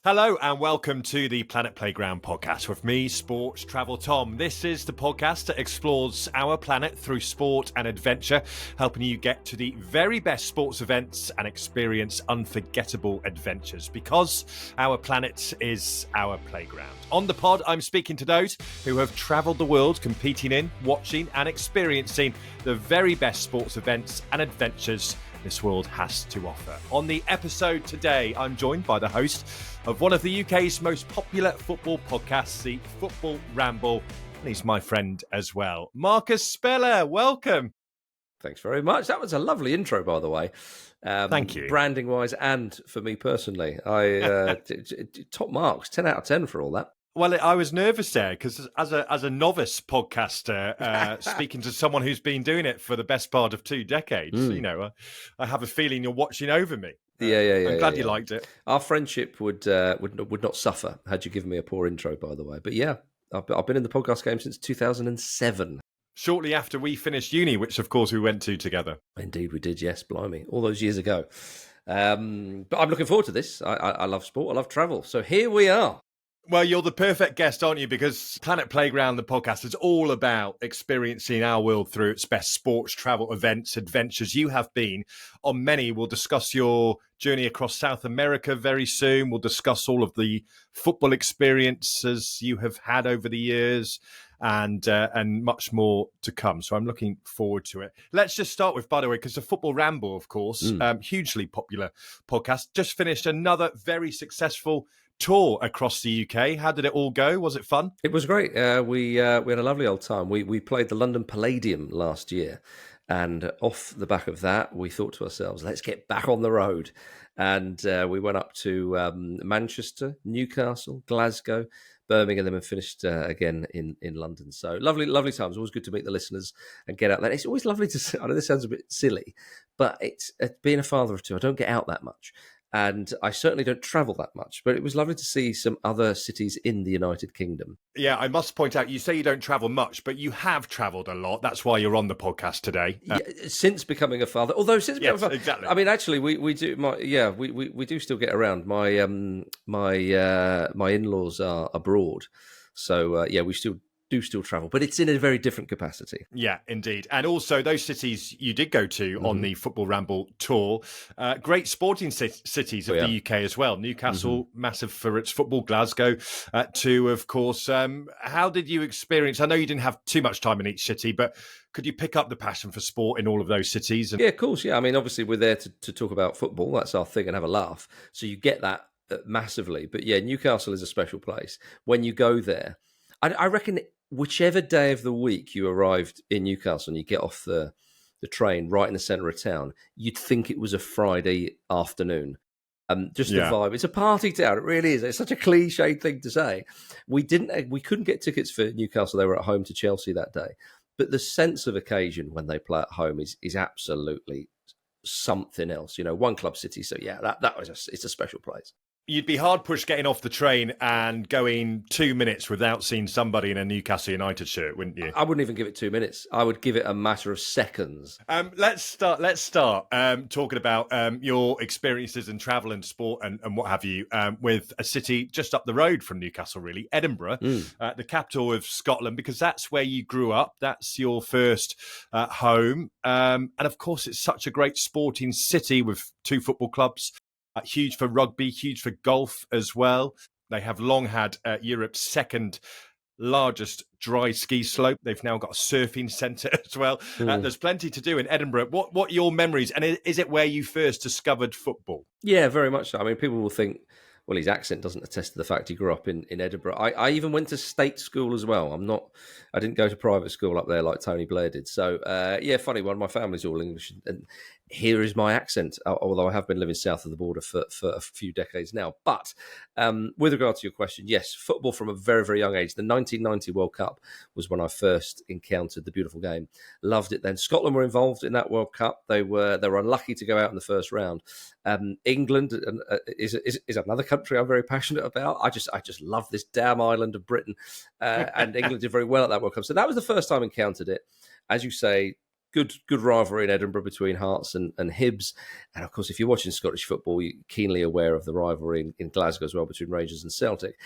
Hello and welcome to the Planet Playground podcast with me, Sports Travel Tom. This is the podcast that explores our planet through sport and adventure, helping you get to the very best sports events and experience unforgettable adventures because our planet is our playground. On the pod, I'm speaking to those who have travelled the world competing in, watching and experiencing the very best sports events and adventures this world has to offer. On the episode today, I'm joined by the host of one of the UK's most popular football podcasts, the Football Ramble, and he's my friend as well. Marcus Speller, welcome. Thanks very much. That was a lovely intro, by the way. Thank you. Branding-wise and for me personally. Top marks, 10 out of 10 for all that. Well, I was nervous there because as a novice podcaster, speaking to someone who's been doing it for the best part of 2 decades, I have a feeling you're watching over me. I'm glad you liked it. Our friendship would not suffer had you given me a poor intro, by the way. But yeah, I've been in the podcast game since 2007. Shortly after we finished uni, which of course we went to together. Indeed we did, yes, blimey, all those years ago. But I'm looking forward to this. I love sport, I love travel. So here we are. Well, you're the perfect guest, aren't you? Because Planet Playground, the podcast, is all about experiencing our world through its best sports, travel, events, adventures. You have been on many. We'll discuss your journey across South America very soon. We'll discuss all of the football experiences you have had over the years and much more to come. So I'm looking forward to it. Let's just start with, by the way, because the Football Ramble, of course, hugely popular podcast, just finished another very successful tour across the UK. How did it all go? Was it fun? It was great. We had a lovely old time. We played the London Palladium last year, and off the back of that, we thought to ourselves, let's get back on the road. And we went up to Manchester, Newcastle, Glasgow, Birmingham, and then finished again in London. So lovely times. Always good to meet the listeners and get out there. It's always lovely to see. I know this sounds a bit silly, but it's being a father of two, I don't get out that much. And I certainly don't travel that much, but it was lovely to see some other cities in the United Kingdom. Yeah, I must point out, you say you don't travel much, but you have travelled a lot. That's why you're on the podcast today. Since becoming a father, although since becoming a father, exactly. I mean, actually, we do. We do still get around. My my in-laws are abroad, so we still travel, but it's in a very different capacity. Yeah, indeed. And also those cities you did go to on the Football Ramble tour, great sporting cities of the UK as well. Newcastle, massive for its football, Glasgow too, of course. How did you experience, I know you didn't have too much time in each city, but could you pick up the passion for sport in all of those cities? Yeah, of course. Yeah, I mean, obviously we're there to talk about football. That's our thing and have a laugh. So you get that massively. But yeah, Newcastle is a special place. When you go there, I reckon whichever day of the week you arrived in Newcastle and you get off the train right in the centre of town, you'd think it was a Friday afternoon. The vibe. It's a party town. It really is. It's such a cliched thing to say. We couldn't get tickets for Newcastle. They were at home to Chelsea that day. But the sense of occasion when they play at home is absolutely something else. You know, one club city. So yeah, it's a special place. You'd be hard-pushed getting off the train and going 2 minutes without seeing somebody in a Newcastle United shirt, wouldn't you? I wouldn't even give it 2 minutes. I would give it a matter of seconds. Let's start talking about your experiences in travel and sport and what have you with a city just up the road from Newcastle, really, Edinburgh, the capital of Scotland, because that's where you grew up. That's your first home. And of course, it's such a great sporting city with 2 football clubs. Huge for rugby, huge for golf as well. They have long had Europe's second largest dry ski slope. They've now got a surfing centre as well. There's plenty to do in Edinburgh. What are your memories? And is it where you first discovered football? Yeah, very much so. I mean, people will think, well, his accent doesn't attest to the fact he grew up in Edinburgh. I even went to state school as well. I didn't go to private school up there like Tony Blair did. So, funny one. My family's all English. And here is my accent, although I have been living south of the border for a few decades now. But with regard to your question, yes, football from a very, very young age. The 1990 World Cup was when I first encountered the beautiful game. Loved it then. Scotland were involved in that World Cup. They were unlucky to go out in the first round. England is another country I'm very passionate about. I just love this damn island of Britain, and England did very well at that World Cup. So that was the first time I encountered it. As you say, good rivalry in Edinburgh between Hearts and Hibs. And of course, if you're watching Scottish football, you're keenly aware of the rivalry in Glasgow as well between Rangers and Celtic.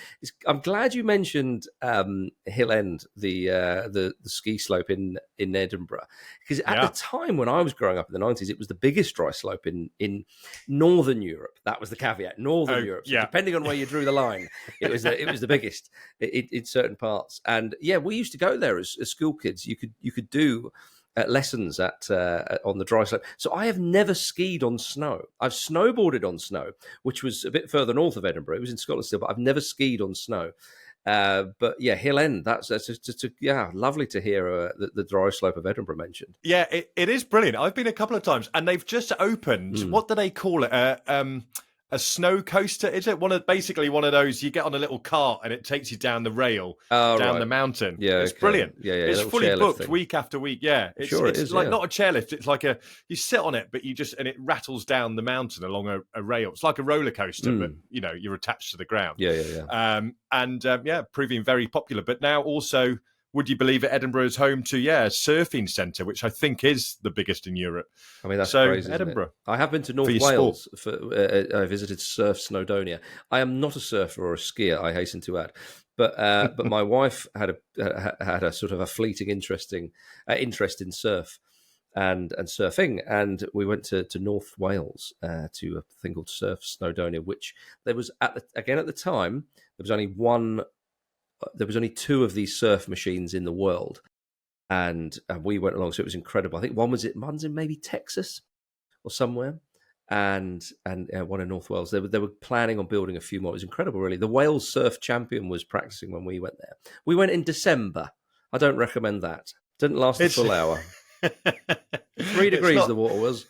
I'm glad you mentioned Hill End, the ski slope in Edinburgh, because at the time when I was growing up in the 90s, it was the biggest dry slope in Northern Europe. That was the caveat, Northern Europe. So depending on where you drew the line, it was the biggest in certain parts. And we used to go there as school kids. You could do lessons on the dry slope. So I have never skied on snow. I've snowboarded on snow, which was a bit further north of Edinburgh. It was in Scotland still, but I've never skied on snow. But Hill End, that's lovely to hear the dry slope of Edinburgh mentioned. Yeah, it is brilliant. I've been a couple of times, and they've just opened. What do they call it? A snow coaster, is it? Basically one of those, you get on a little cart and it takes you down the rail, down the mountain. Yeah, it's brilliant. It's fully booked thing. Week after week. Yeah, it's like not a chairlift. It's like you sit on it, but and it rattles down the mountain along a rail. It's like a roller coaster, but you're attached to the ground. Proving very popular. But now also, would you believe it, Edinburgh is home to a surfing centre, which I think is the biggest in Europe. I mean, that's crazy, Edinburgh. I have been to North Wales. I visited Surf Snowdonia. I am not a surfer or a skier, I hasten to add, but my wife had a sort of a fleeting interest in surf and surfing, and we went to North Wales to a thing called Surf Snowdonia, which there was at the time there was only one. There was only two of these surf machines in the world, and we went along, so it was incredible. I think one's in maybe Texas or somewhere, and one in North Wales. They were planning on building a few more. It was incredible, really. The Wales surf champion was practicing when we went there. We went in December. I don't recommend that. Didn't last a full hour. 3 degrees the water was.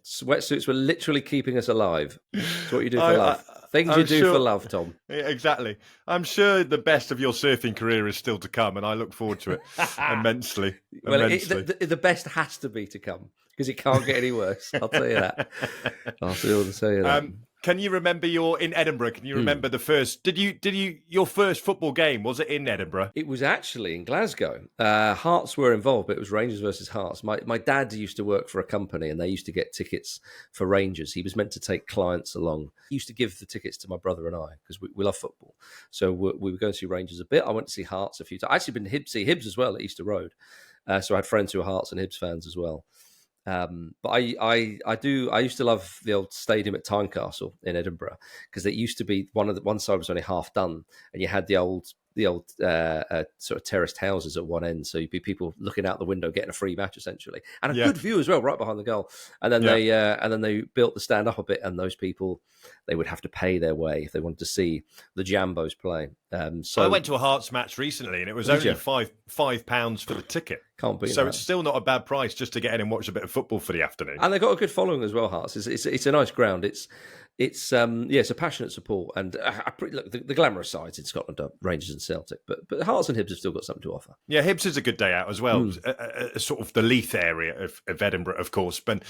Sweatsuits were literally keeping us alive. It's what you do for love. Things you do for love, Tom. Yeah, exactly. I'm sure the best of your surfing career is still to come, and I look forward to it immensely. Well, the best has to be to come, because it can't get any worse. I'll tell you that. I'll be able to tell you that. Can you remember in Edinburgh? Can you remember the first? Your first football game, was it in Edinburgh? It was actually in Glasgow. Hearts were involved, but it was Rangers versus Hearts. My dad used to work for a company, and they used to get tickets for Rangers. He was meant to take clients along. He used to give the tickets to my brother and I, because we love football. So we were going to see Rangers a bit. I went to see Hearts a few times. I actually been to see Hibs as well at Easter Road. So I had friends who were Hearts and Hibs fans as well. But I used to love the old stadium at Tynecastle in Edinburgh, because it used to be one side was only half done, and you had the old sort of terraced houses at one end, so you'd be people looking out the window getting a free match essentially, and a good view as well, right behind the goal. And then they built the stand up a bit, and those people, they would have to pay their way if they wanted to see the Jambos play. So I went to a Hearts match recently, and it was only £5 for the ticket. Can't beat so that. it's still not a bad price just to get in and watch a bit of football for the afternoon. And they've got a good following as well, Hearts. It's a nice ground. It's a passionate support, and look, the glamorous sides in Scotland are Rangers and Celtic, but Hearts and Hibs have still got something to offer. Yeah, Hibs is a good day out as well. Sort of the Leith area of Edinburgh, of course. And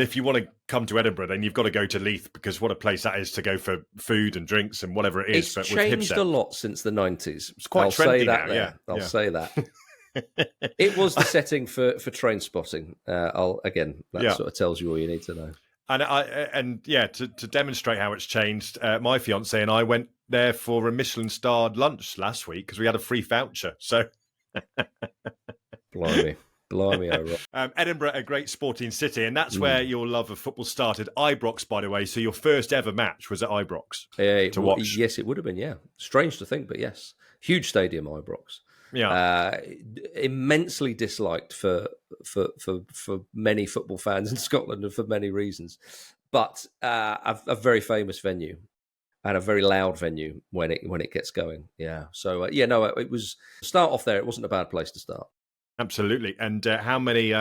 if you want to come to Edinburgh, then you've got to go to Leith, because what a place that is to go for food and drinks and whatever it is. It's changed a lot since the 90s. It's quite trendy now. I'll say that. It was the setting for train spotting. That sort of tells you all you need to know. And to demonstrate how it's changed, my fiance and I went there for a Michelin-starred lunch last week, because we had a free voucher. So, blimey, oh, Edinburgh, a great sporting city, and that's where your love of football started. Ibrox, by the way. So your first ever match was at Ibrox to watch. Yes, it would have been. Yeah, strange to think, but yes, huge stadium, Ibrox. Yeah, immensely disliked for many football fans in Scotland, and for many reasons, but a very famous venue and a very loud venue when it gets going. Yeah, so it was, start off there. It wasn't a bad place to start. Absolutely. And how many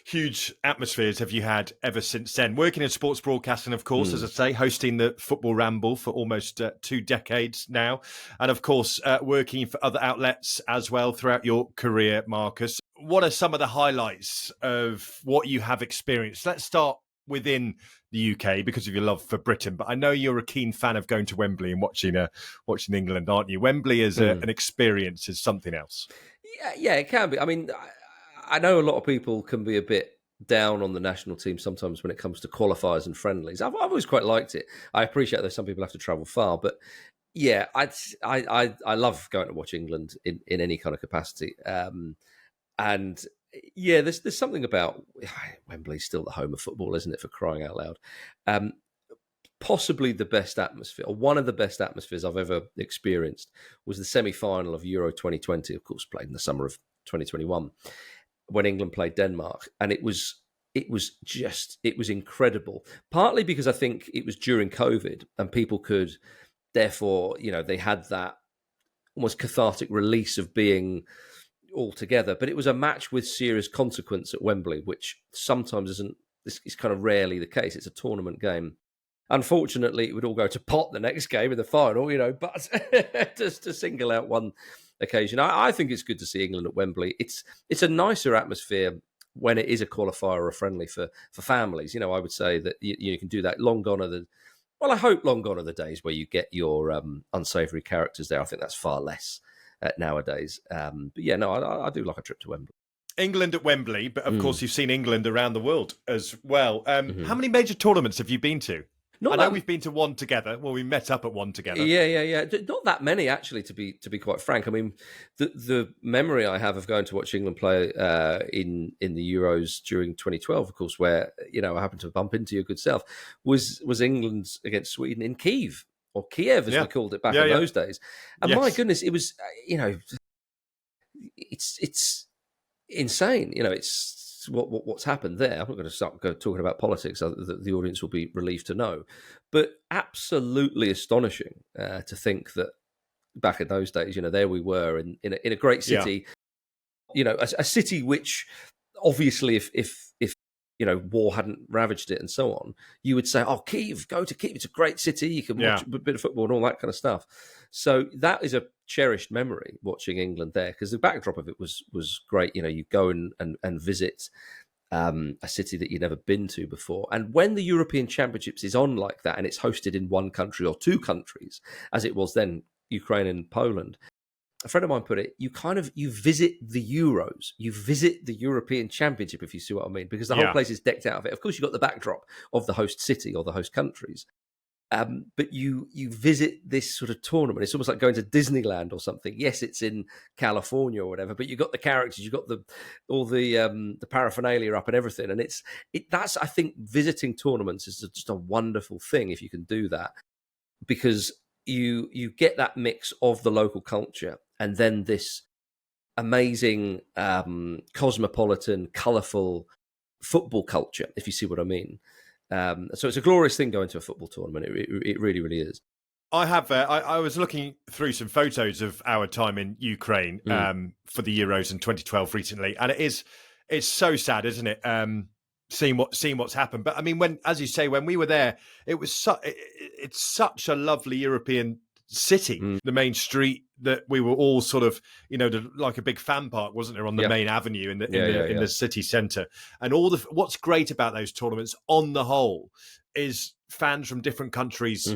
huge atmospheres have you had ever since then? Working in sports broadcasting, of course, as I say, hosting the Football Ramble for almost 2 decades now. And of course, working for other outlets as well throughout your career, Marcus. What are some of the highlights of what you have experienced? Let's start within the UK because of your love for Britain. But I know you're a keen fan of going to Wembley and watching England, aren't you? Wembley as an experience is something else. Yeah, it can be. I mean, I know a lot of people can be a bit down on the national team sometimes when it comes to qualifiers and friendlies. I've always quite liked it. I appreciate that some people have to travel far, but yeah, I love going to watch England in any kind of capacity. And yeah, there's something about Wembley's still the home of football, isn't it? For crying out loud. Possibly the best atmosphere, or one of the best atmospheres I've ever experienced, was the semi-final of Euro 2020, of course, played in the summer of 2021, when England played Denmark, and it was incredible. Partly because I think it was during COVID, and people could, therefore, they had that almost cathartic release of being all together. But it was a match with serious consequence at Wembley, which sometimes isn't. This is kind of rarely the case. It's a tournament game. Unfortunately, it would all go to pot the next game in the final, but just to single out one occasion. I think it's good to see England at Wembley. It's a nicer atmosphere when it is a qualifier or a friendly for families. I would say that you can do that. I hope long gone are the days where you get your unsavoury characters there. I think that's far less nowadays. But yeah, no, I do like a trip to Wembley. England at Wembley, but of course you've seen England around the world as well. How many major tournaments have you been to? I know we've been to one together. Well, we met up at one together. Yeah. Not that many, actually, to be quite frank. I mean, the memory I have of going to watch England play in the Euros during 2012, of course, where I happened to bump into your good self, was England against Sweden in Kiev, or Kiev as we called it back in those days. And my goodness, it was it's insane. It's what's happened there. I'm not going to start talking about politics. The audience will be relieved to know, but absolutely astonishing to think that back in those days, there we were in a great city, a city which obviously if war hadn't ravaged it and so on, you would say, oh, Kiev, go to Kiev. It's a great city. You can watch a bit of football and all that kind of stuff. So that is a cherished memory, watching England there, because the backdrop of it was great. You go and visit a city that you'd never been to before. And when the European Championships is on like that, and it's hosted in one country or two countries, as it was then, Ukraine and Poland, a friend of mine put it, you visit the Euros, you visit the European Championship, if you see what I mean, because the whole place is decked out of it. Of course, you've got the backdrop of the host city or the host countries. But you visit this sort of tournament. It's almost like going to Disneyland or something. Yes, it's in California or whatever, but you've got the characters, you've got all the paraphernalia up and everything. And that's I think visiting tournaments is just a wonderful thing if you can do that, because you get that mix of the local culture and then this amazing cosmopolitan, colourful football culture, if you see what I mean. So it's a glorious thing going to a football tournament. It really, really is. I have. I was looking through some photos of our time in Ukraine for the Euros in 2012 recently, and it's so sad, isn't it? Seeing what's happened. But I mean, as you say, when we were there, it's such a lovely European city. The main street that we were all sort of, like a big fan park, wasn't there, on the main avenue in the city centre. And what's great about those tournaments on the whole is fans from different countries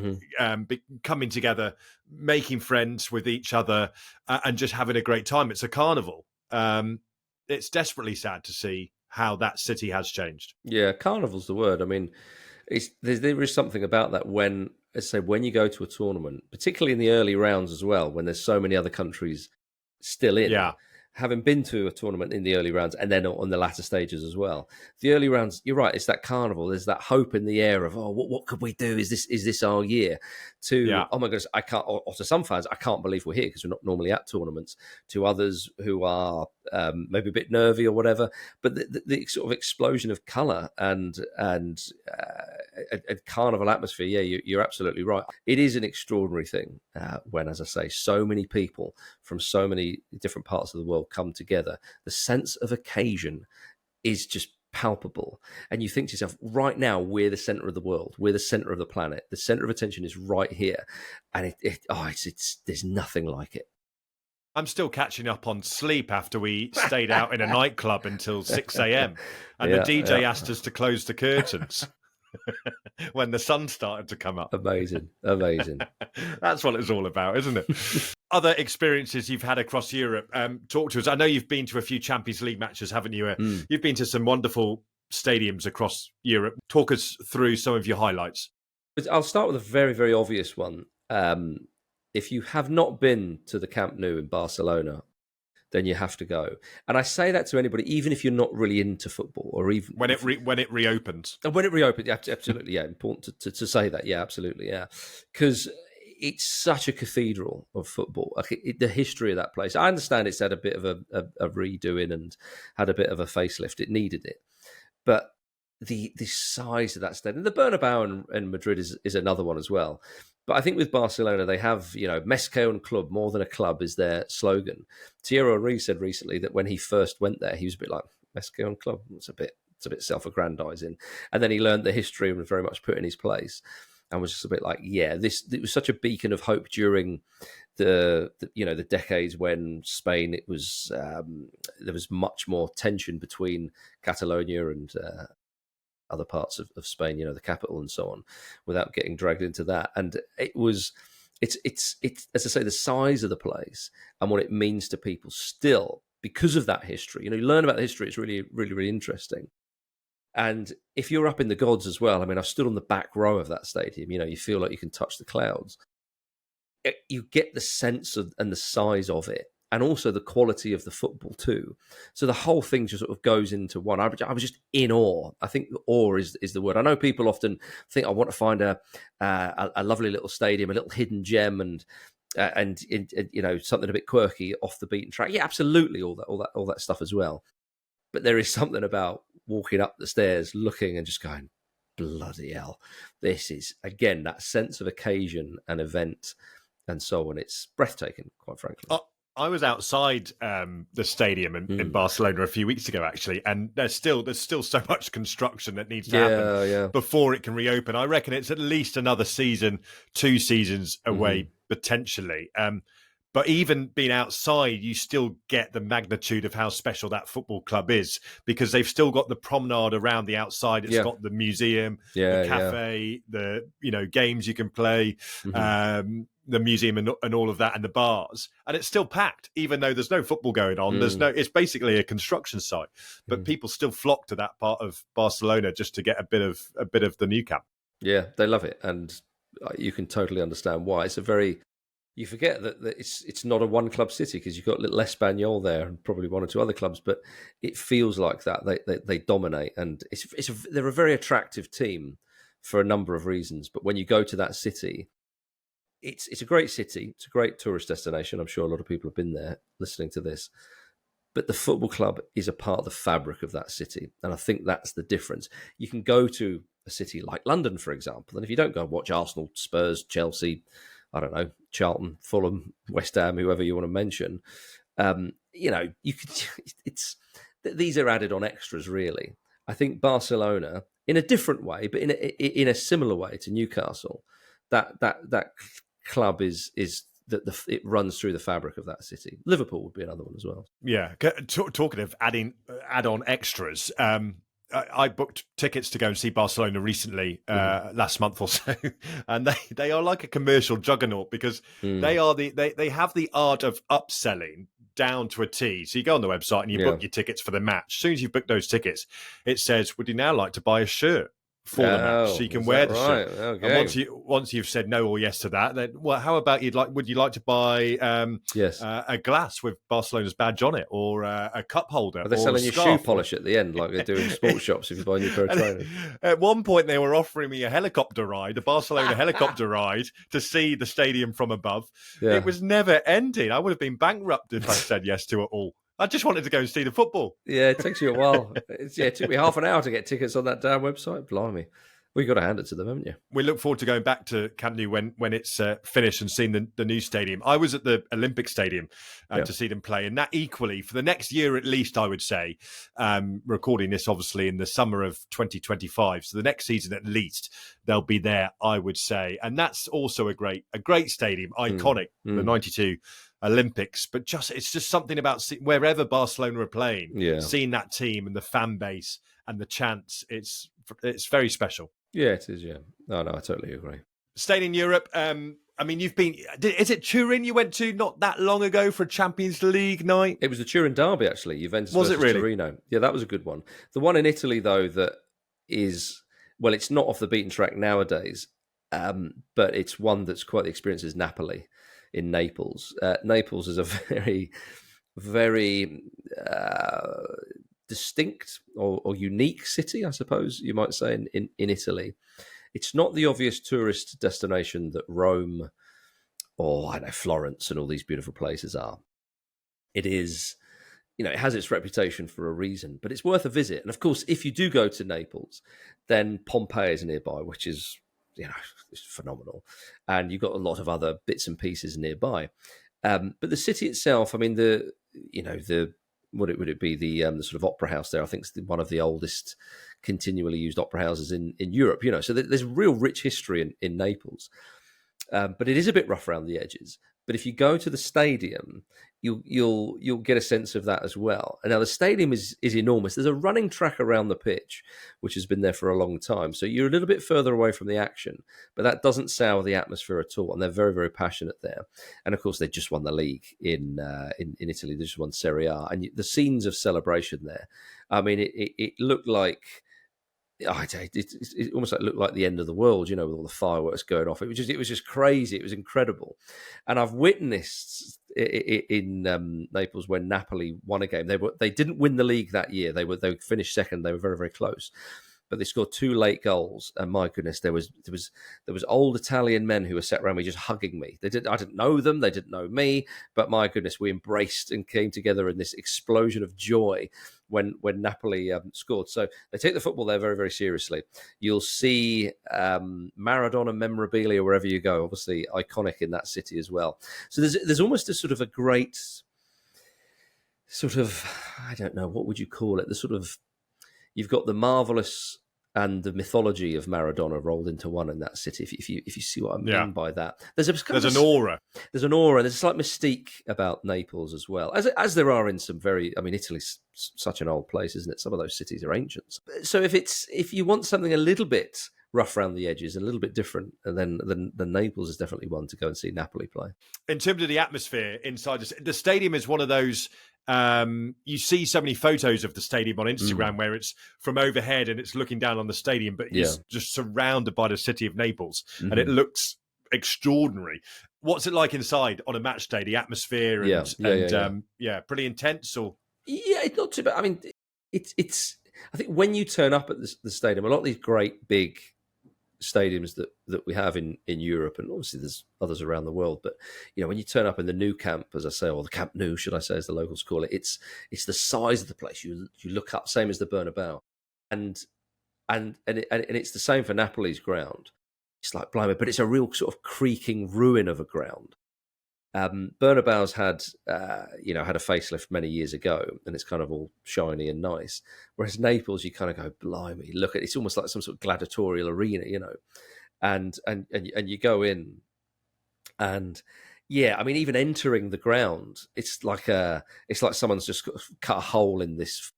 coming together, making friends with each other, and just having a great time. It's a carnival. It's desperately sad to see how that city has changed. Yeah, carnival's the word. I mean, there is something about that when you go to a tournament, particularly in the early rounds as well, when there's so many other countries still in. Yeah. Having been to a tournament in the early rounds and then on the latter stages as well, the early rounds, you're right, it's that carnival. There's that hope in the air of, what could we do? Is this our year? Oh my goodness, I can't. Or to some fans, I can't believe we're here because we're not normally at tournaments. To others who are maybe a bit nervy or whatever, but the sort of explosion of colour and a carnival atmosphere. Yeah, you're absolutely right. It is an extraordinary thing when, as I say, so many people from so many different parts of the world come together. The sense of occasion is just palpable, and you think to yourself, right now we're the center of the world, we're the center of the planet, the center of attention is right here, and there's nothing like it. I'm still catching up on sleep after we stayed out in a nightclub until 6 a.m. and the DJ asked us to close the curtains. when the sun started to come up. Amazing. That's what it's all about, isn't it? Other experiences you've had across Europe, talk to us. I know you've been to a few Champions League matches, haven't you? You've been to some wonderful stadiums across Europe. Talk us through some of your highlights. I'll start with a very, very obvious one. If you have not been to the Camp Nou in Barcelona, then you have to go. And I say that to anybody, even if you're not really into football, or even when it reopens. When it reopens, absolutely, yeah. Important to say that, yeah, absolutely, yeah, because it's such a cathedral of football. The history of that place. I understand it's had a bit of a redoing and had a bit of a facelift. It needed it, but the size of that stadium, the Bernabeu in Madrid is another one as well. But I think with Barcelona, they have, Més que un club, more than a club is their slogan. Thierry Henry said recently that when he first went there, he was a bit like, Més que un club? It's a bit self-aggrandizing. And then he learned the history and was very much put in his place and was just a bit like, it was such a beacon of hope during the decades when Spain, it was, there was much more tension between Catalonia and other parts of Spain, the capital and so on, without getting dragged into that. And it's as I say, the size of the place and what it means to people still because of that history. You learn about the history. It's really, really, really interesting. And if you're up in the gods as well, I mean, I've stood on the back row of that stadium, you feel like you can touch the clouds. You get the sense of and the size of it, and also the quality of the football too. So the whole thing just sort of goes into one. I was just in awe. I think awe is the word. I know people often think I want to find a lovely little stadium, a little hidden gem, and something a bit quirky off the beaten track. Yeah, absolutely, all that stuff as well. But there is something about walking up the stairs, looking and just going, bloody hell, this is again that sense of occasion and event and so on. It's breathtaking, quite frankly. I was outside the stadium in Barcelona a few weeks ago, actually, and there's still so much construction that needs to happen before it can reopen. I reckon it's at least another season, 2 seasons away, potentially. But even being outside, you still get the magnitude of how special that football club is, because they've still got the promenade around the outside. It's got the museum, the cafe, the games you can play, the museum and all of that, and the bars, and it's still packed, even though there's no football going on. It's basically a construction site, but people still flock to that part of Barcelona just to get a bit of the Nou Camp. Yeah, they love it, and you can totally understand why. It's you forget that it's not a one club city, because you've got little Espanyol there and probably one or two other clubs, but it feels like that. They dominate, and they're a very attractive team for a number of reasons. But when you go to that city, it's a great city. It's a great tourist destination. I'm sure a lot of people have been there listening to this. But the football club is a part of the fabric of that city. And I think that's the difference. You can go to a city like London, for example, and if you don't go and watch Arsenal, Spurs, Chelsea, I don't know, Charlton, Fulham, West Ham, whoever you want to mention, you could. These are added on extras, really. I think Barcelona, in a different way, but in a similar way to Newcastle, that club is that it runs through the fabric of that city. Liverpool would be another one as well. Yeah, talking of add-on extras. I booked tickets to go and see Barcelona recently, last month or so, and they are like a commercial juggernaut, because they have the art of upselling down to a T. So you go on the website and you book your tickets for the match. As soon as you've booked those tickets, it says, "Would you now like to buy a shirt for the match, so you can wear the shirt?" Okay. And once you've said no or yes to that, then how about would you like to buy a glass with Barcelona's badge on it, or a cup holder? Are they selling you shoe polish at the end, like they do in sports shops if you buy a new pair of trainers? At one point, they were offering me a Barcelona helicopter ride to see the stadium from above. Yeah. It was never ending. I would have been bankrupt if I said yes to it all. I just wanted to go and see the football. Yeah, it takes you a while. It took me half an hour to get tickets on that damn website. Blimey. Well, you've got to hand it to them, haven't you? We look forward to going back to Camp Nou when it's finished and seeing the new stadium. I was at the Olympic Stadium to see them play, and that equally, for the next year at least, I would say, recording this obviously in the summer of 2025, so the next season at least, they'll be there, I would say. And that's also a great stadium, iconic, the 92 Olympics, but it's just something about wherever Barcelona are playing, seeing that team and the fan base and the chants, it's very special. Yeah, it is. Yeah, no, I totally agree. Staying in Europe, I mean, you've been. Is it Turin you went to not that long ago for a Champions League night? It was the Turin derby, actually. Juventus Was it versus really? Torino. Yeah, that was a good one. The one in Italy, though, that is, well, it's not off the beaten track nowadays, but it's one that's quite the experience, is Napoli in Naples. Naples is a very, very distinct or unique city, I suppose you might say, in Italy. It's not the obvious tourist destination that Rome or, I don't know, Florence and all these beautiful places are. It is, it has its reputation for a reason, but it's worth a visit. And of course, if you do go to Naples, then Pompeii is nearby, which is, it's phenomenal. And you've got a lot of other bits and pieces nearby. But the city itself, I mean, would it be the sort of opera house there? I think it's one of the oldest continually used opera houses in Europe. So there's real rich history in Naples, but it is a bit rough around the edges. But if you go to the stadium, you'll get a sense of that as well. And now the stadium is enormous. There's a running track around the pitch, which has been there for a long time. So you're a little bit further away from the action, but that doesn't sour the atmosphere at all. And they're very, very passionate there. And of course, they just won the league in Italy. They just won Serie A, and the scenes of celebration there. I mean, it looked like. It almost looked like the end of the world, with all the fireworks going off. It was just crazy. It was incredible, and I've witnessed in Naples when Napoli won a game. They didn't win the league that year. They finished second. They were very, very close, but they scored 2 late goals. And my goodness, there was old Italian men who were sat around me just hugging me. I didn't know them. They didn't know me, but my goodness, we embraced and came together in this explosion of joy when Napoli scored. So they take the football there very, very seriously. You'll see Maradona memorabilia wherever you go, obviously iconic in that city as well. So there's almost a sort of a great sort of, I don't know, what would you call it? The sort of, you've got the marvelous and the mythology of Maradona rolled into one in that city. If you see what I mean by that, there's an aura. There's an aura. There's a slight mystique about Naples as well, as there are in some very. I mean, Italy's such an old place, isn't it? Some of those cities are ancient. So if you want something a little bit rough around the edges, a little bit different, and then Naples is definitely one to go and see Napoli play. In terms of the atmosphere inside the stadium, is one of those. You see so many photos of the stadium on Instagram where it's from overhead and it's looking down on the stadium, but it's just surrounded by the city of Naples, and it looks extraordinary. What's it like inside on a match day? The atmosphere and pretty intense, or it's not too bad. I mean, it's. I think when you turn up at the stadium, a lot of these great big stadiums that we have in Europe, and obviously there's others around the world, but when you turn up in the Nou Camp, as I say, or the Camp Nou, should I say, as the locals call it, it's the size of the place. You look up, same as the Bernabeu, and it's the same for Napoli's ground. It's like blimey, but it's a real sort of creaking ruin of a ground. Bernabeu's had a facelift many years ago, and it's kind of all shiny and nice. Whereas Naples, you kind of go, blimey, look at it's almost like some sort of gladiatorial arena, and you go in, and I mean, even entering the ground, it's like someone's just cut a hole in this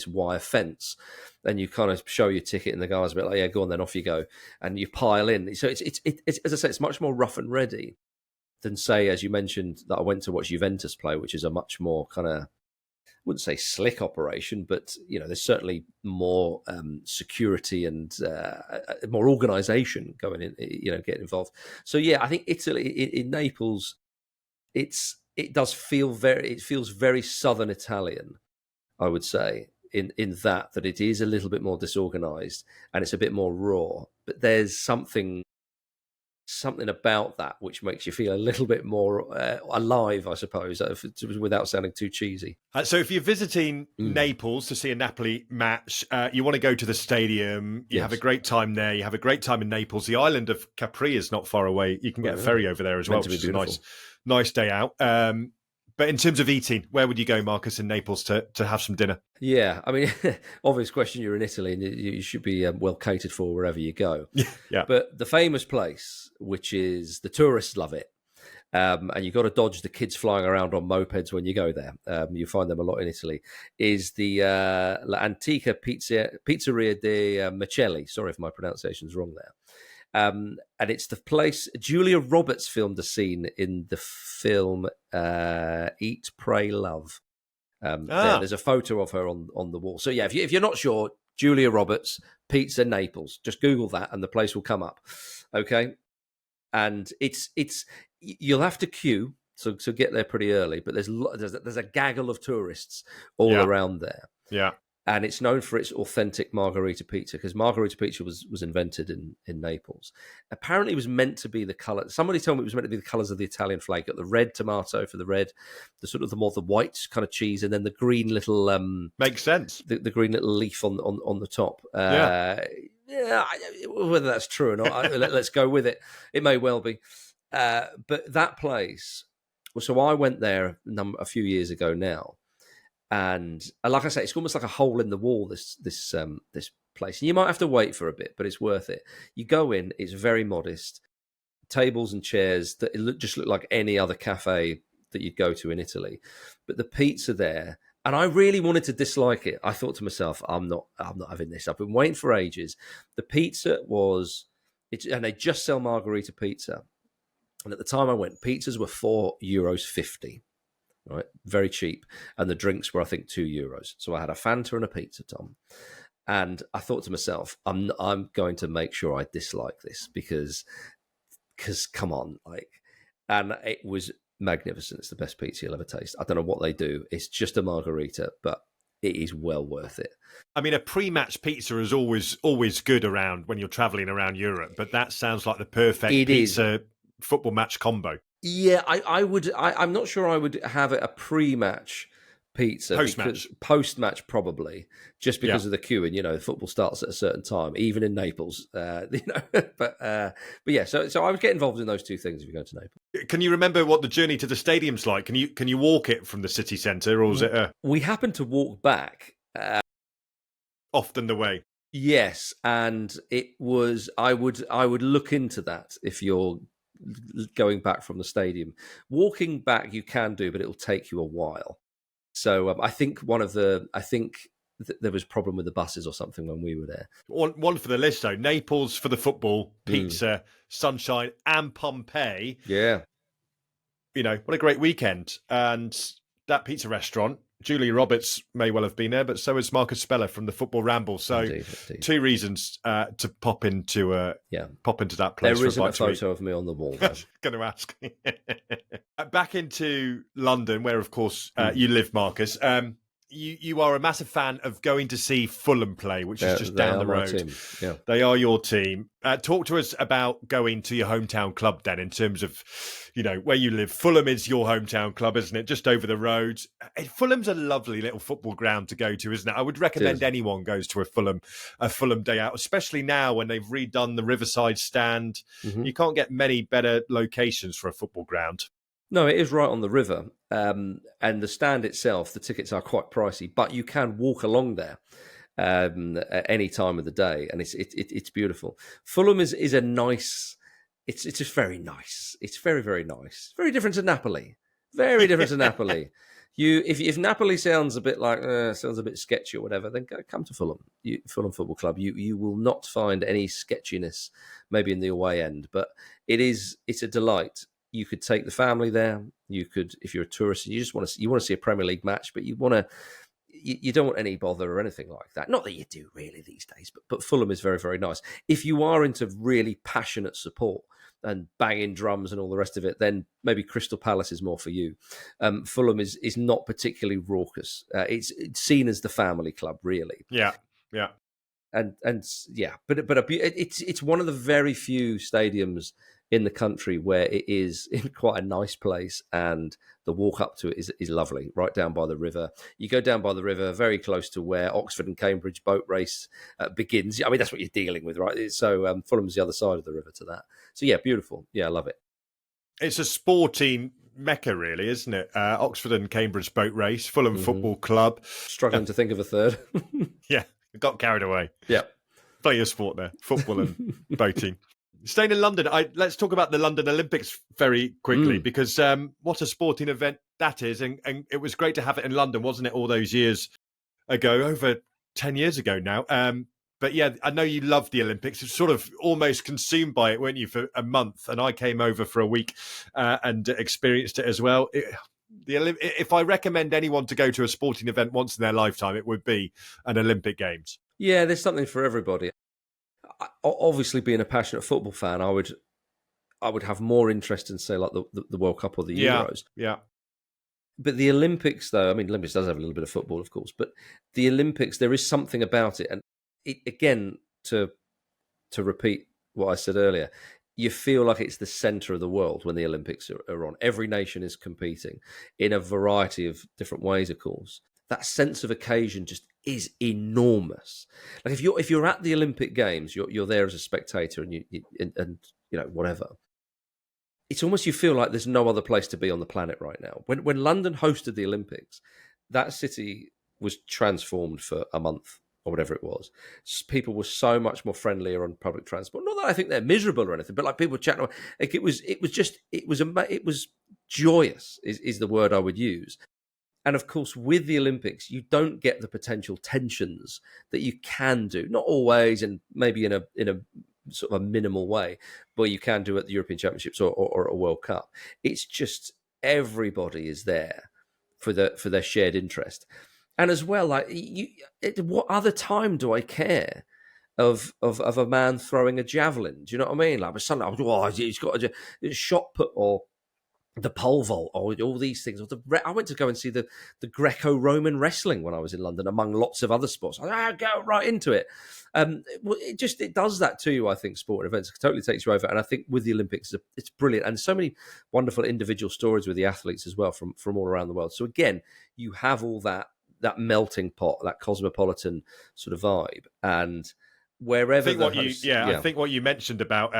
wire fence, and you kind of show your ticket, and the guy's a bit like, yeah, go on then, off you go, and you pile in. So it's as I say, it's much more rough and ready than, say, as you mentioned, that I went to watch Juventus play, which is a much more kind of, I wouldn't say slick operation, but there's certainly more security and more organisation going in, getting involved. So I think Italy in Naples, it feels very Southern Italian, I would say, in that it is a little bit more disorganised and it's a bit more raw, but there's something about that which makes you feel a little bit more alive, I suppose, without sounding too cheesy. So if you're visiting Naples to see a Napoli match, you want to go to the stadium, you have a great time there, you have a great time in Naples. The island of Capri is not far away. You can get a ferry over there as well, which is a nice day out. But in terms of eating, where would you go, Marcus, in Naples to have some dinner? Yeah, I mean, obvious question, you're in Italy and you should be well catered for wherever you go. Yeah. But the famous place, which is the tourists love it, and you've got to dodge the kids flying around on mopeds when you go there. You find them a lot in Italy. Is the La Antica Pizzeria de Micheli. Sorry if my pronunciation's wrong there. And it's the place Julia Roberts filmed a scene in the film Eat, Pray, Love. There's a photo of her on the wall. So yeah, if you're not sure, Julia Roberts, Pizza Naples, just Google that and the place will come up. Okay, and it's you'll have to queue, so get there pretty early. But there's a gaggle of tourists all around there. Yeah. And it's known for its authentic margherita pizza, because margherita pizza was invented in Naples. Apparently, it was meant to be the colour. Somebody told me it was meant to be the colours of the Italian flag. Got the red tomato for the red, the sort of the white kind of cheese, and then the green little makes sense. The green little leaf on the top. Whether that's true or not, let's go with it. It may well be. But that place. So I went there a few years ago now. And like I say, it's almost like a hole in the wall, this place. And you might have to wait for a bit, but it's worth it. You go in, it's very modest. Tables and chairs that just look like any other cafe that you'd go to in Italy. But the pizza there, and I really wanted to dislike it. I thought to myself, I'm not having this. I've been waiting for ages. The pizza and they just sell margherita pizza. And at the time I went, pizzas were €4.50. Right, very cheap, and the drinks were, I think, €2. So I had a Fanta and a pizza, Tom, and I thought to myself, I'm going to make sure I dislike this because come on, and it was magnificent. It's the best pizza you'll ever taste. I don't know what they do. It's just a margherita, but it is well worth it. I mean, a pre-match pizza is always good around when you're traveling around Europe, but that sounds like the perfect pizza football match combo. Yeah, I would. I'm not sure I would have a pre-match pizza. Post-match probably, just because of the queuing. The football starts at a certain time, even in Naples. But yeah. So I would get involved in those two things if you go to Naples. Can you remember what the journey to the stadium's like? Can you walk it from the city centre, or is it? We happened to walk back. Often the way. Yes, and it was. I would look into that if you're going back from the stadium. Walking back you can do, but it'll take you a while. So I think there was a problem with the buses or something when we were there. One for the list though: Naples for the football, pizza, sunshine, and Pompeii. Yeah, what a great weekend! And that pizza restaurant, Julia Roberts may well have been there, but so is Marcus Speller from the Football Ramble. So, indeed. Two reasons to pop into that place. There isn't a photo of me on the wall. Going to ask. Back into London, where of course you live, Marcus. You are a massive fan of going to see Fulham play, which is just down the road. Yeah. They are your team. Talk to us about going to your hometown club then, in terms of, where you live. Fulham is your hometown club, isn't it? Just over the road. Fulham's a lovely little football ground to go to, isn't it? I would recommend anyone goes to a Fulham day out, especially now when they've redone the Riverside stand. Mm-hmm. You can't get many better locations for a football ground. No, it is right on the river, and the stand itself, the tickets are quite pricey, but you can walk along there at any time of the day, and it's beautiful. Fulham is a nice. It's just very nice. It's very, very nice. Very different to Napoli. Very different to Napoli. If Napoli sounds a bit sketchy or whatever, then come to Fulham. Fulham Football Club. You will not find any sketchiness, maybe in the away end, but it's a delight. You could take the family there. You could, if you're a tourist and you just want to see a Premier League match, but you don't want any bother or anything like that. Not that you do really these days, but Fulham is very, very nice. If you are into really passionate support and banging drums and all the rest of it, then maybe Crystal Palace is more for you. Fulham is not particularly raucous. It's seen as the family club, really. Yeah. And yeah, but it's one of the very few stadiums in the country where it is in quite a nice place, and the walk up to it is lovely, right down by the river. You go down by the river, very close to where Oxford and Cambridge boat race begins. I mean, that's what you're dealing with, right? So Fulham's the other side of the river to that. So yeah, beautiful. Yeah, I love it. It's a sporting mecca, really, isn't it? Oxford and Cambridge boat race, Fulham Football Club. Struggling to think of a third. Yeah, got carried away. Yeah. Plenty of sport there, football and boating. Staying in London, let's talk about the London Olympics very quickly because what a sporting event that is. And it was great to have it in London, wasn't it, all those years ago, over 10 years ago now. But yeah, I know you love the Olympics. You're sort of almost consumed by it, weren't you, for a month? And I came over for a week and experienced it as well. If I recommend anyone to go to a sporting event once in their lifetime, it would be an Olympic Games. Yeah, there's something for everybody. Obviously, being a passionate football fan, I would have more interest in, say, like the World Cup or the Euros. Yeah. But the Olympics, though, I mean, Olympics does have a little bit of football, of course, but the Olympics, there is something about it. And again, to repeat what I said earlier, you feel like it's the centre of the world when the Olympics are on. Every nation is competing in a variety of different ways, of course. That sense of occasion just is enormous. Like if you're at the Olympic Games, you're there as a spectator, and you know, whatever. It's almost, you feel like there's no other place to be on the planet right now. When London hosted the Olympics, that city was transformed for a month or whatever it was. People were so much more friendlier on public transport. Not that I think they're miserable or anything, but like people chatting, like it was joyous is the word I would use. And of course, with the Olympics, you don't get the potential tensions that you can do. Not always, and maybe in a sort of a minimal way, where you can do at the European Championships or a World Cup. It's just everybody is there for their shared interest. And as well, like what other time do I care of a man throwing a javelin? Do you know what I mean? Like, he's got a shot put, or the pole vault, or all these things. I went to go and see the Greco-Roman wrestling when I was in London, among lots of other sports. I go right into it. It does that to you, I think, sporting events. It totally takes you over. And I think with the Olympics, it's brilliant. And so many wonderful individual stories with the athletes as well from all around the world. So again, you have all that melting pot, that cosmopolitan sort of vibe. And wherever I think what you mentioned about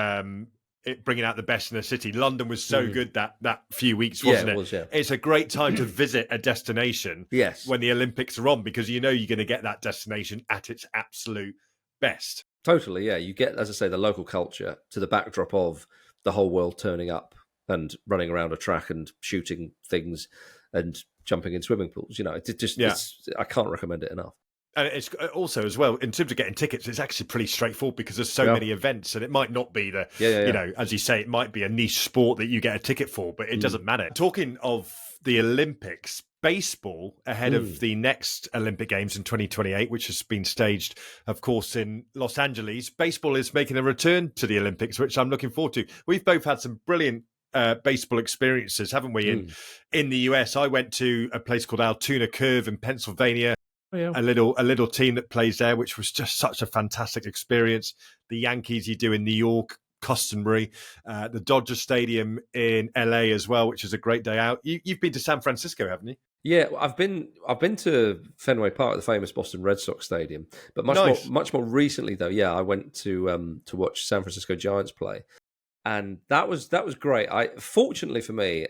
it bringing out the best in the city. London was so good that few weeks, wasn't it? Yeah. It's a great time to visit a destination when the Olympics are on, because you know you're going to get that destination at its absolute best. Totally, yeah. You get, as I say, the local culture to the backdrop of the whole world turning up and running around a track and shooting things and jumping in swimming pools. You know, I can't recommend it enough. And it's also, as well, in terms of getting tickets, it's actually pretty straightforward because there's so many events, and it might not be you know, as you say, it might be a niche sport that you get a ticket for, but it doesn't matter. Talking of the Olympics, baseball ahead of the next Olympic Games in 2028, which has been staged, of course, in Los Angeles. Baseball is making a return to the Olympics, which I'm looking forward to. We've both had some brilliant baseball experiences, haven't we? In the US, I went to a place called Altoona Curve in Pennsylvania. Oh, yeah. A little team that plays there, which was just such a fantastic experience. The Yankees you do in New York, customary. The Dodger Stadium in LA as well, which is a great day out. You've been to San Francisco, haven't you? Yeah, I've been to Fenway Park, the famous Boston Red Sox stadium. But much more recently, though, I went to watch San Francisco Giants play. And that was great. Fortunately for me,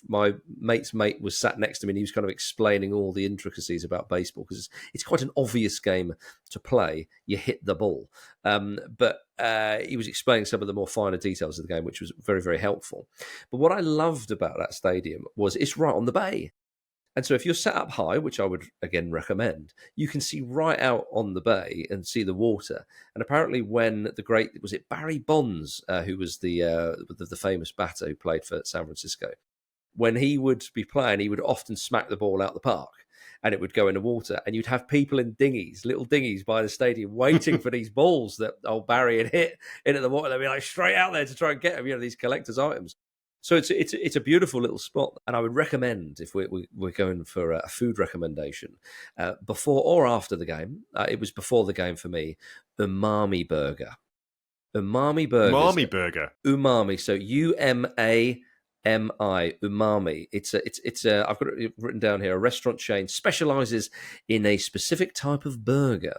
my mate's mate was sat next to me, and he was kind of explaining all the intricacies about baseball, because it's quite an obvious game to play. You hit the ball, but he was explaining some of the more finer details of the game, which was very, very helpful. But what I loved about that stadium was it's right on the bay. And so if you're set up high, which I would, again, recommend, you can see right out on the bay and see the water. And apparently when was it Barry Bonds, who was the famous batter who played for San Francisco, when he would be playing, he would often smack the ball out the park and it would go in the water. And you'd have people in little dinghies by the stadium waiting for these balls that old Barry had hit into the water. They'd be like straight out there to try and get them, these collector's items. So it's a beautiful little spot, and I would recommend, if we're going for a food recommendation, before or after the game. It was before the game for me. Umami burger. Umami burger. Umami. So UMAMI. Umami. It's I've got it written down here. A restaurant chain specializes in a specific type of burger,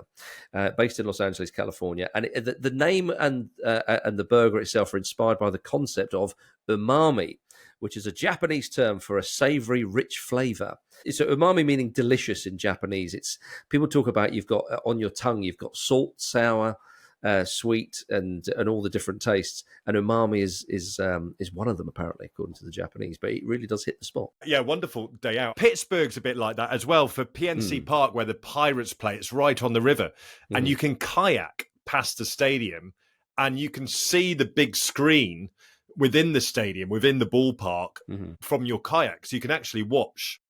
based in Los Angeles, California. And the name and the burger itself are inspired by the concept of umami, which is a Japanese term for a savory, rich flavor. So umami meaning delicious in Japanese. It's people talk about, you've got on your tongue, you've got salt, sour, sweet and all the different tastes. And umami is one of them, apparently, according to the Japanese. But it really does hit the spot. Yeah, wonderful day out. Pittsburgh's a bit like that as well. For PNC Park, where the Pirates play, it's right on the river. And you can kayak past the stadium and you can see the big screen within the stadium, within the ballpark from your kayak. So you can actually watch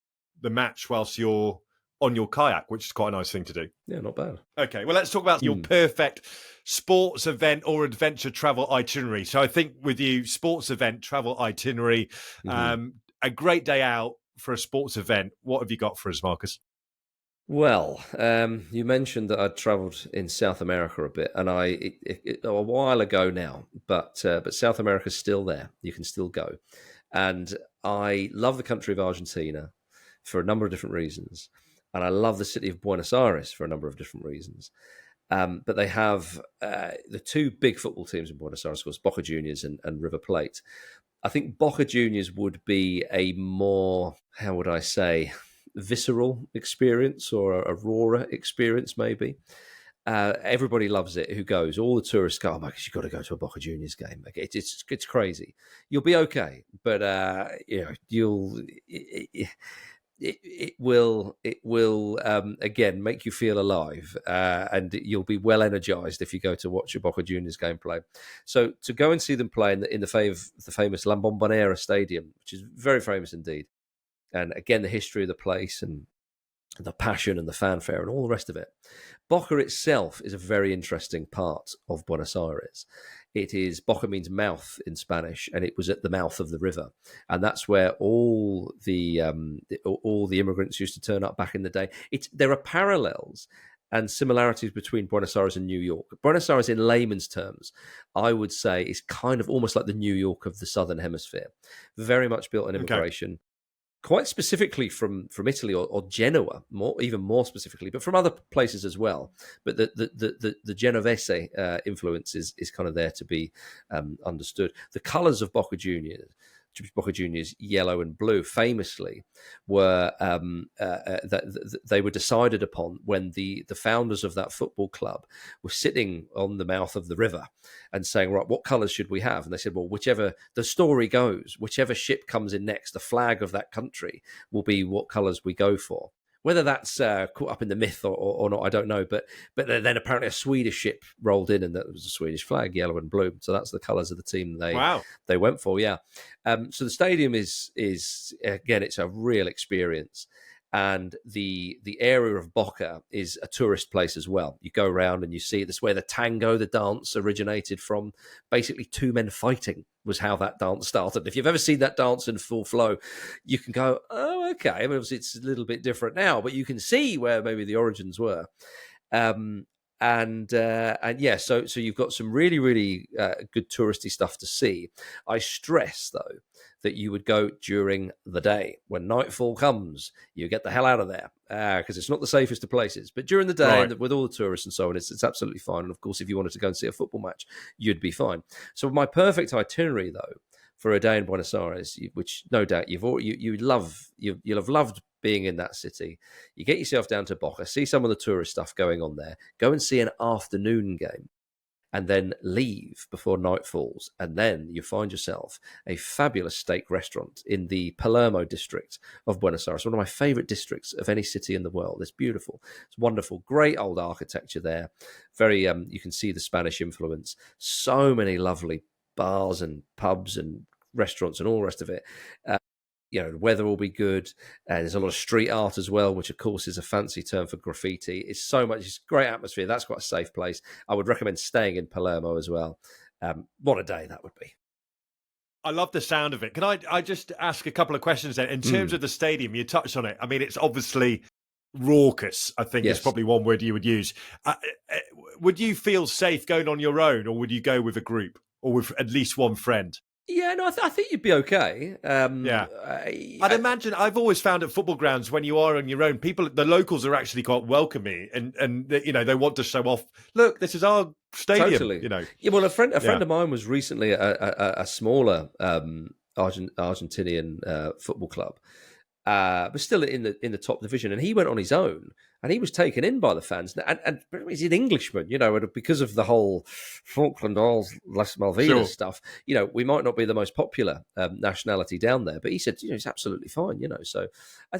the match whilst you're on your kayak, which is quite a nice thing to do. Yeah, not bad. Okay, well, let's talk about your perfect sports event or adventure travel itinerary. So I think with you, sports event, travel itinerary, a great day out for a sports event. What have you got for us, Marcus? Well, you mentioned that I'd travelled in South America a bit, and a while ago now, but South America's still there. You can still go. And I love the country of Argentina for a number of different reasons. And I love the city of Buenos Aires for a number of different reasons. But they have the two big football teams in Buenos Aires, of course, Boca Juniors and River Plate. I think Boca Juniors would be a more, how would I say, visceral experience or a rawer experience, maybe. Everybody loves it who goes. All the tourists go, oh my gosh, you've got to go to a Boca Juniors game. It's crazy. You'll be okay, but it will again make you feel alive, and you'll be well energized if you go to watch a Boca Juniors game play. So to go and see them play in the famous La Bombonera Stadium, which is very famous indeed, and again the history of the place and the passion and the fanfare and all the rest of it. Boca itself is a very interesting part of Buenos Aires. Boca means mouth in Spanish, and it was at the mouth of the river, and that's where all the immigrants used to turn up back in the day. There are parallels and similarities between Buenos Aires and New York. Buenos Aires, in layman's terms, I would say is kind of almost like the New York of the Southern Hemisphere, very much built on immigration. Okay. Quite specifically from Italy or Genoa, even more specifically, but from other places as well. But the Genovese influence is kind of there to be understood. The colours of Boca Juniors, yellow and blue, famously were they were decided upon when the founders of that football club were sitting on the mouth of the river and saying, right, what colours should we have? And they said, well, whichever the story goes, whichever ship comes in next, the flag of that country will be what colours we go for. Whether that's caught up in the myth or not, I don't know. But then apparently a Swedish ship rolled in, and that was a Swedish flag, yellow and blue. So that's the colours of the team they went for. Yeah. So the stadium is again, it's a real experience, and the area of Boca is a tourist place as well. You go around and you see that's where the tango, the dance, originated from. Basically, two men fighting was how that dance started. If you've ever seen that dance in full flow, you can go, oh, okay. I mean, obviously it's a little bit different now, but you can see where maybe the origins were. And yeah, so you've got some really, really good touristy stuff to see. I stress, though, that you would go during the day. When nightfall comes, you get the hell out of there, because it's not the safest of places. But during the day, right, with all the tourists and so on, it's absolutely fine. And of course, if you wanted to go and see a football match, you'd be fine. So my perfect itinerary, though, for a day in Buenos Aires, which no doubt you'll have loved being in that city. You get yourself down to Boca, see some of the tourist stuff going on there, go and see an afternoon game, and then leave before night falls. And then you find yourself a fabulous steak restaurant in the Palermo district of Buenos Aires, one of my favorite districts of any city in the world. It's beautiful. It's wonderful. Great old architecture there. Very, you can see the Spanish influence. So many lovely bars and pubs and restaurants and all the rest of it. The weather will be good. There's a lot of street art as well, which of course is a fancy term for graffiti. It's great atmosphere. That's quite a safe place. I would recommend staying in Palermo as well. What a day that would be. I love the sound of it. Can I just ask a couple of questions then? In terms of the stadium, you touched on it. I mean, it's obviously raucous, I think, is probably one word you would use. Would you feel safe going on your own, or would you go with a group or with at least one friend? Yeah, no, I think you'd be okay. I'd imagine. I've always found at football grounds when you are on your own, the locals are actually quite welcoming, and they want to show off. Look, this is our stadium. Totally. Yeah. Well, a friend of mine was recently at a smaller Argentinian football club, but still in the top division. And he went on his own, and he was taken in by the fans. And he's an Englishman, and because of the whole Falkland Isles, Las Malvinas stuff, we might not be the most popular nationality down there, but he said, it's absolutely fine, So,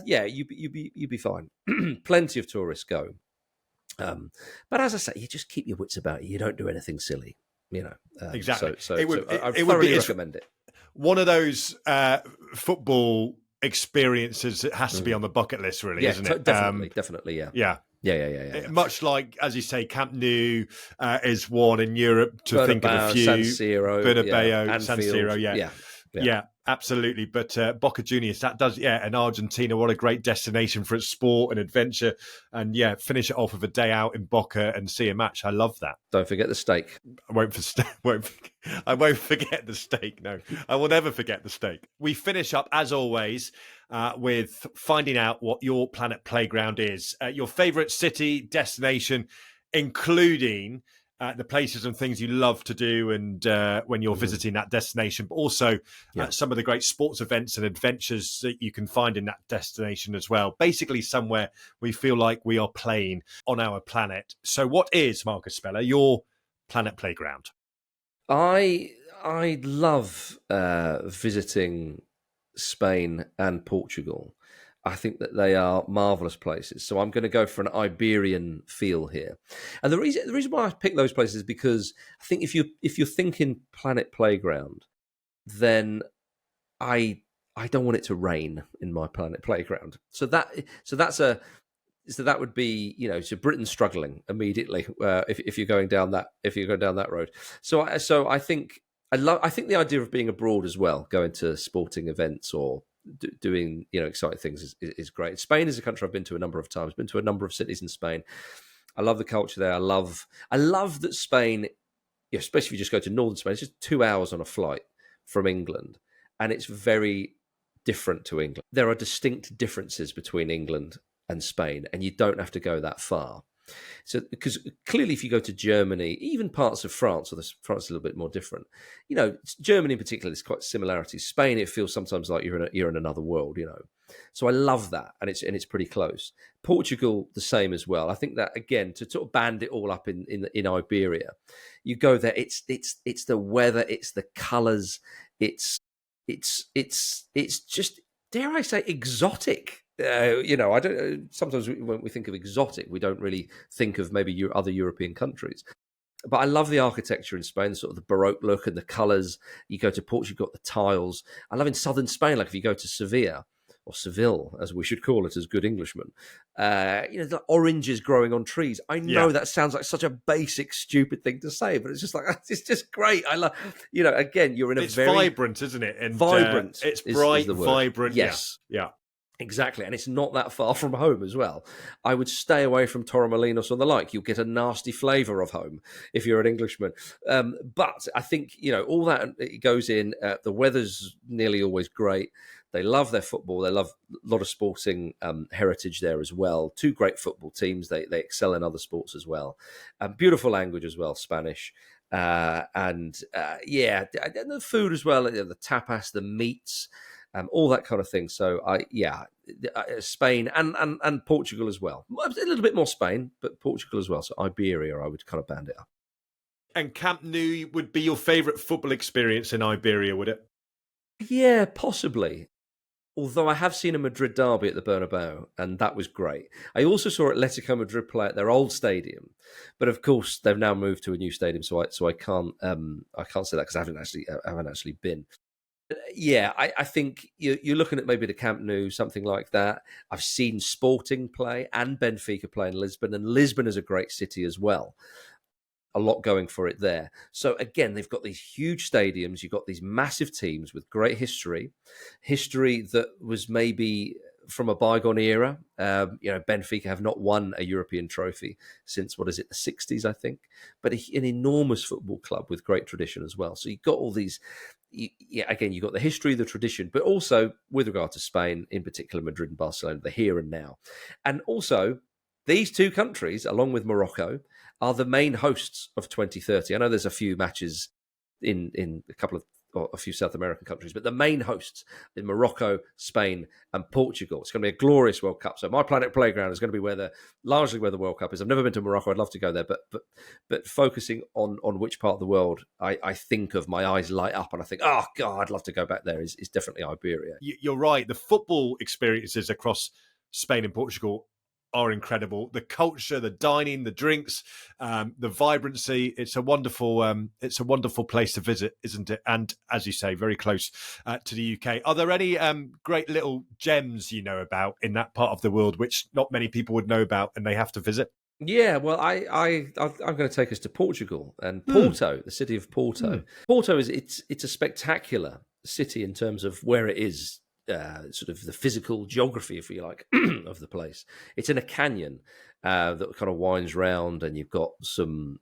you'd be fine. Plenty of tourists go. But as I say, you just keep your wits about you. You don't do anything silly, Exactly. So I thoroughly recommend it. One of those football experiences that has to be on the bucket list, really, isn't it? Definitely, yeah. Yeah. Much like, as you say, Camp Nou is one in Europe to think of a few. San Siro, Bernabeu, San Siro, yeah, absolutely. But Boca Juniors, that does, and Argentina, what a great destination for sport and adventure. And finish it off with a day out in Boca and see a match. I love that. Don't forget the steak. I won't forget the steak. No, I will never forget the steak. We finish up, as always, with finding out what your Planet Playground is. Your favourite city, destination, including the places and things you love to do and when you're visiting that destination, but also some of the great sports events and adventures that you can find in that destination as well. Basically somewhere we feel like we are playing on our planet. So what is, Marcus Speller, your Planet Playground? I love visiting Spain and Portugal. I think that they are marvellous places. So I'm going to go for an Iberian feel here. And the reason why I pick those places is because I think if you're thinking Planet Playground, then I don't want it to rain in my Planet Playground. So that would be, so Britain's struggling immediately if you're going down that road. So I think the idea of being abroad as well, going to sporting events or doing exciting things is great. Spain is a country I've been to a number of times. Been to a number of cities in Spain. I love the culture there. I love that Spain, especially if you just go to northern Spain, it's just 2 hours on a flight from England, and it's very different to England. There are distinct differences between England and Spain, and you don't have to go that far. So, because clearly, if you go to Germany, even parts of France, although France is a little bit more different, Germany in particular, there's quite similarities. Spain, it feels sometimes like you're in another world, So I love that, and it's pretty close. Portugal, the same as well. I think that again, to sort of band it all up in Iberia, you go there. It's the weather, it's the colours, it's just, dare I say, exotic. I don't. Sometimes when we think of exotic, we don't really think of maybe other European countries. But I love the architecture in Spain, sort of the Baroque look and the colours. You go to Portugal, you've got the tiles. I love in southern Spain, like if you go to Sevilla or Seville, as we should call it as good Englishmen, the oranges growing on trees. I know that sounds like such a basic, stupid thing to say, but it's just like, it's just great. I love, again, you're in a very vibrant, isn't it? And vibrant. It's bright, vibrant. Yes. Yeah. Exactly, and it's not that far from home as well. I would stay away from Torremolinos or the like. You'll get a nasty flavour of home if you're an Englishman. But I think, all that it goes in. The weather's nearly always great. They love their football. They love a lot of sporting heritage there as well. Two great football teams. They excel in other sports as well. Beautiful language as well, Spanish. And the food as well, the tapas, the meats, all that kind of thing. So Spain and Portugal as well. A little bit more Spain, but Portugal as well. So Iberia, I would kind of band it up. And Camp Nou would be your favourite football experience in Iberia, would it? Yeah, possibly. Although I have seen a Madrid derby at the Bernabeu, and that was great. I also saw Atletico Madrid play at their old stadium, but of course they've now moved to a new stadium, so I can't say that because I haven't actually been. Yeah, I think you're looking at maybe the Camp Nou, something like that. I've seen Sporting play and Benfica play in Lisbon, and Lisbon is a great city as well. A lot going for it there. So again, they've got these huge stadiums. You've got these massive teams with great history that was maybe from a bygone era. Benfica have not won a European trophy since, the 60s, I think. But an enormous football club with great tradition as well. So you've got all these, again, you've got the history, the tradition, but also with regard to Spain, in particular Madrid and Barcelona, the here and now. And also, these two countries, along with Morocco, are the main hosts of 2030. I know there's a few matches in a couple of or a few South American countries, but the main hosts in Morocco, Spain, and Portugal. It's going to be a glorious World Cup. So my Planet Playground is going to be largely where the World Cup is. I've never been to Morocco. I'd love to go there, but focusing on which part of the world I think of, my eyes light up, and I think, oh God, I'd love to go back there. Is definitely Iberia. You're right. The football experiences across Spain and Portugal are incredible. The culture, the dining, the drinks, the vibrancy. It's a wonderful place to visit, isn't it? And as you say, very close to the UK. Are there any great little gems you know about in that part of the world which not many people would know about and they have to visit? Yeah, well, I'm going to take us to Portugal and Porto, the city of Porto. Porto it's a spectacular city in terms of where it is. Sort of the physical geography, if you like, of the place. It's in a canyon that kind of winds round, and you've got some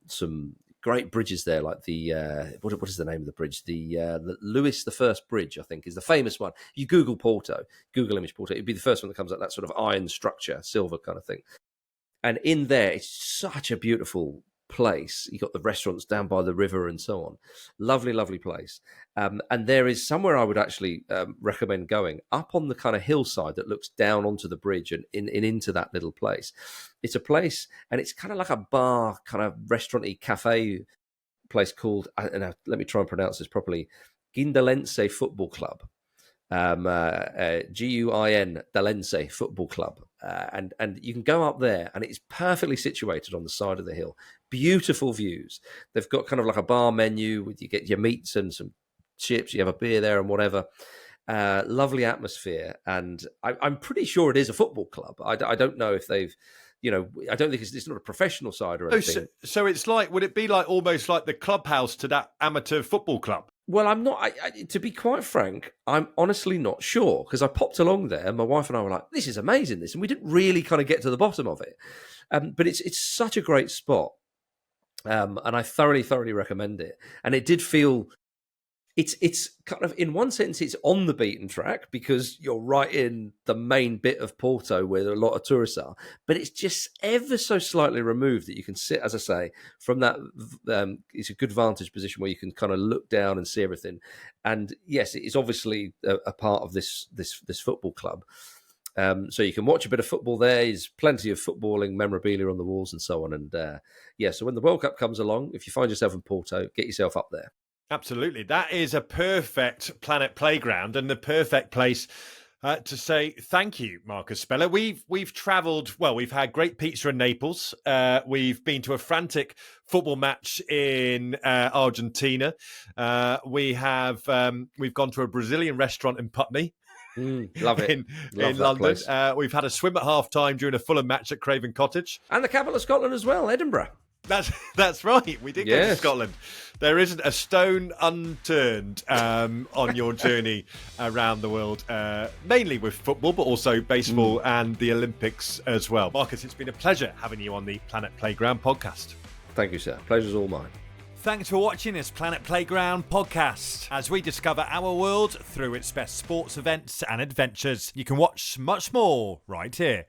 great bridges there, like the what is the name of the bridge? The Louis I Bridge, I think, is the famous one. You Google Porto, Google image Porto, it'd be the first one that comes up. That sort of iron structure, silver kind of thing. And in there, it's such a beautiful place. You got the restaurants down by the river and so on. Lovely, lovely place. And there is somewhere I would actually recommend going, up on the kind of hillside that looks down onto the bridge and into that little place. It's a place, and it's kind of like a bar, kind of restaurant-y cafe place called, let me try and pronounce this properly, Guindalense Football Club. Guin Dalense Football Club, and you can go up there, and it's perfectly situated on the side of the hill. Beautiful views. They've got kind of like a bar menu with, you get your meats and some chips. You have a beer there and whatever. Lovely atmosphere, and I'm pretty sure it is a football club. I don't know if they've. I don't think it's not a professional side or anything. So it's like, would it be like almost like the clubhouse to that amateur football club? Well, I'm not. To be quite frank, I'm honestly not sure, because I popped along there. My wife and I were like, "This is amazing, this," and we didn't really kind of get to the bottom of it. But it's such a great spot, and I thoroughly recommend it. And it did feel. It's kind of, in one sense, it's on the beaten track because you're right in the main bit of Porto where a lot of tourists are, but it's just ever so slightly removed that you can sit, as I say, from that. It's a good vantage position where you can kind of look down and see everything. And yes, it is obviously a part of this football club. So you can watch a bit of football there. There's plenty of footballing memorabilia on the walls and so on. And so when the World Cup comes along, if you find yourself in Porto, get yourself up there. Absolutely. That is a perfect Planet Playground and the perfect place to say thank you, Marcus Speller. We've travelled, well, we've had great pizza in Naples. We've been to a frantic football match in Argentina. We've gone to a Brazilian restaurant in Putney. Love it. in London. We've had a swim at half-time during a Fulham match at Craven Cottage. And the capital of Scotland as well, Edinburgh. That's right. We did go to Scotland. There isn't a stone unturned on your journey around the world, mainly with football, but also baseball and the Olympics as well. Marcus, it's been a pleasure having you on the Planet Playground podcast. Thank you, sir. Pleasure's all mine. Thanks for watching this Planet Playground podcast as we discover our world through its best sports events and adventures. You can watch much more right here.